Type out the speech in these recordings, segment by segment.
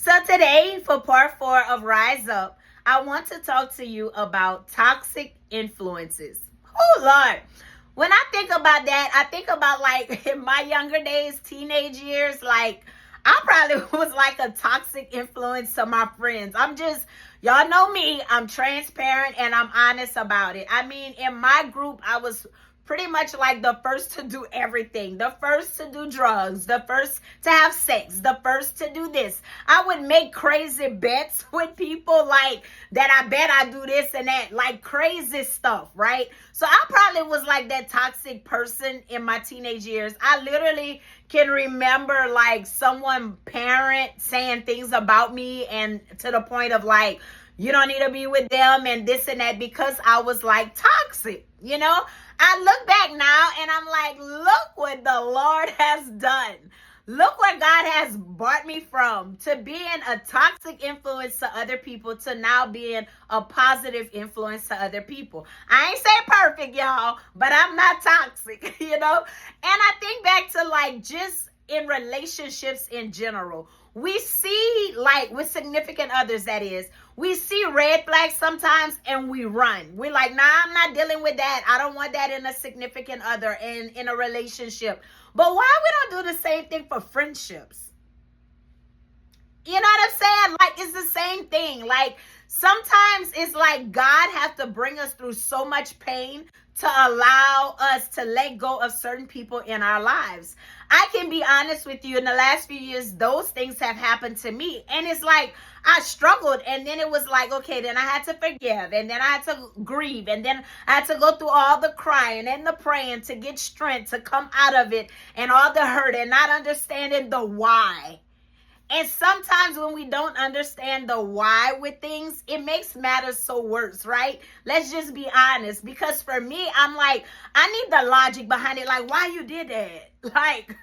So today, for part 4 of Rise Up, I want to talk to you about toxic influences. Oh, Lord. When I think about that, I think about like in my younger days, teenage years, like I probably was like a toxic influence to my friends. Y'all know me, I'm transparent and I'm honest about it. I mean, in my group, I was pretty much like the first to do everything, the first to do drugs, the first to have sex, the first to do this. I would make crazy bets with people like that. I bet I do this and that, like crazy stuff, right? So I probably was like that toxic person in my teenage years. I literally can remember like someone parent saying things about me and to the point of like, you don't need to be with them and this and that because I was like toxic, you know? I look back now and I'm like, look what the Lord has done. Look what God has brought me from to being a toxic influence to other people to now being a positive influence to other people. I ain't say perfect, y'all, but I'm not toxic, you know? And I think back to like just in relationships in general. We see like with significant others, that is, we see red flags sometimes and we run. We're like, nah, I'm not dealing with that. I don't want that in a significant other and in a relationship. But why we don't do the same thing for friendships? You know what I'm saying? Like, it's the same thing. Like, sometimes it's like God has to bring us through so much pain to allow us to let go of certain people in our lives. I can be honest with you, in the last few years, those things have happened to me. And it's like, I struggled. And then it was like, okay, then I had to forgive. And then I had to grieve. And then I had to go through all the crying and the praying to get strength to come out of it and all the hurt and not understanding the why. And sometimes when we don't understand the why with things, it makes matters so worse, right? Let's just be honest. Because for me, I'm like, I need the logic behind it. Like, why you did that? Like,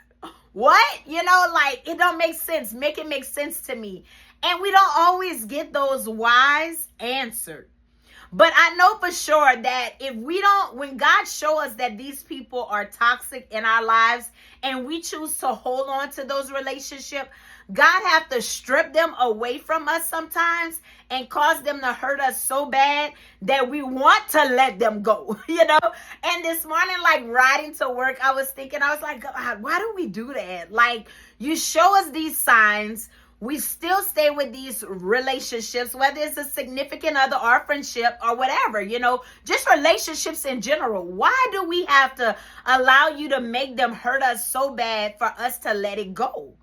what? You know, like, it don't make sense. Make it make sense to me. And we don't always get those whys answered. But I know for sure that when God shows us that these people are toxic in our lives and we choose to hold on to those relationships, God have to strip them away from us sometimes and cause them to hurt us so bad that we want to let them go, you know? And this morning, like riding to work, I was like, God, why do we do that? Like, you show us these signs. We still stay with these relationships, whether it's a significant other or friendship or whatever, you know, just relationships in general. Why do we have to allow you to make them hurt us so bad for us to let it go?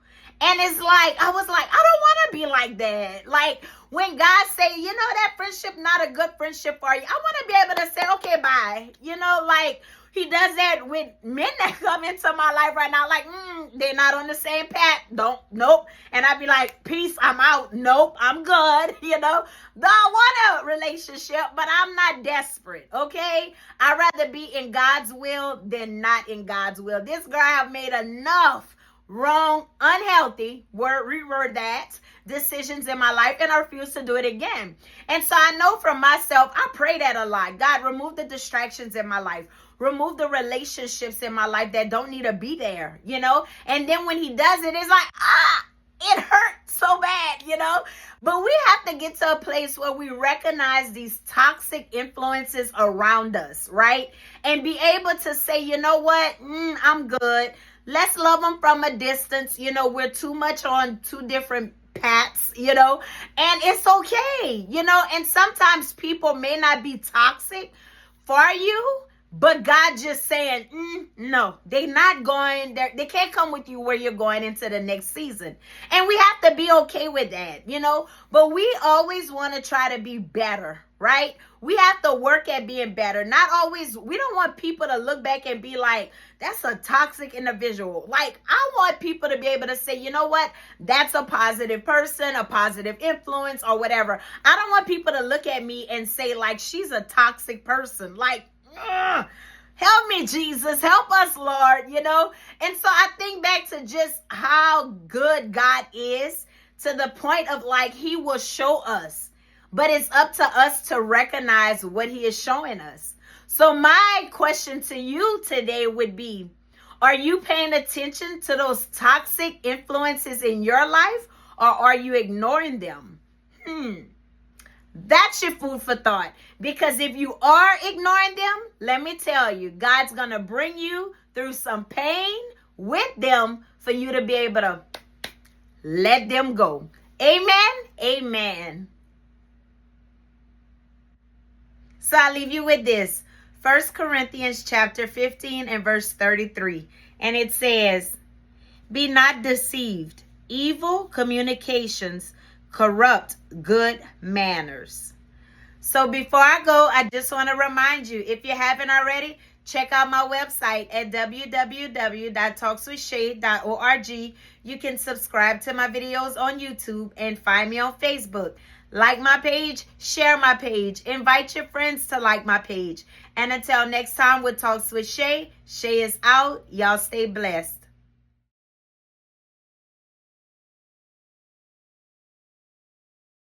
And it's like, I was like, I don't want to be like that. Like when God say, you know, that friendship, not a good friendship for you. I want to be able to say, okay, bye. You know, like he does that with men that come into my life right now. Like, they're not on the same path. Nope. And I'd be like, peace, I'm out. Nope, I'm good. You know, I want a relationship, but I'm not desperate. Okay. I'd rather be in God's will than not in God's will. This girl have made enough wrong, unhealthy, reword that, decisions in my life, and I refuse to do it again. And so I know for myself, I pray that a lot. God, remove the distractions in my life. Remove the relationships in my life that don't need to be there, you know? And then when he does it, it's like, it hurts so bad, you know? But we have to get to a place where we recognize these toxic influences around us, right? And be able to say, you know what? I'm good. Let's love them from a distance. You know, we're too much on two different paths, you know, and it's okay, you know, and sometimes people may not be toxic for you, but God just saying, no, they're not going there. They can't come with you where you're going into the next season. And we have to be okay with that, you know, but we always want to try to be better, right? We have to work at being better. Not always. We don't want people to look back and be like, that's a toxic individual. Like, I want people to be able to say, you know what? That's a positive person, a positive influence or whatever. I don't want people to look at me and say like, she's a toxic person. Like, help me, Jesus. Help us, Lord, you know? And so I think back to just how good God is to the point of like, he will show us. But it's up to us to recognize what he is showing us. So my question to you today would be, are you paying attention to those toxic influences in your life? or are you ignoring them? That's your food for thought. Because if you are ignoring them, let me tell you, God's going to bring you through some pain with them for you to be able to let them go. Amen. Amen. So I'll leave you with this. 1 Corinthians chapter 15 and verse 33. And it says, be not deceived. Evil communications corrupt good manners. So before I go, I just want to remind you, if you haven't already, check out my website at www.talkswithshay.org. You can subscribe to my videos on YouTube and find me on Facebook. Like my page, share my page, invite your friends to like my page. And until next time with Talks with Shay, Shay is out. Y'all stay blessed.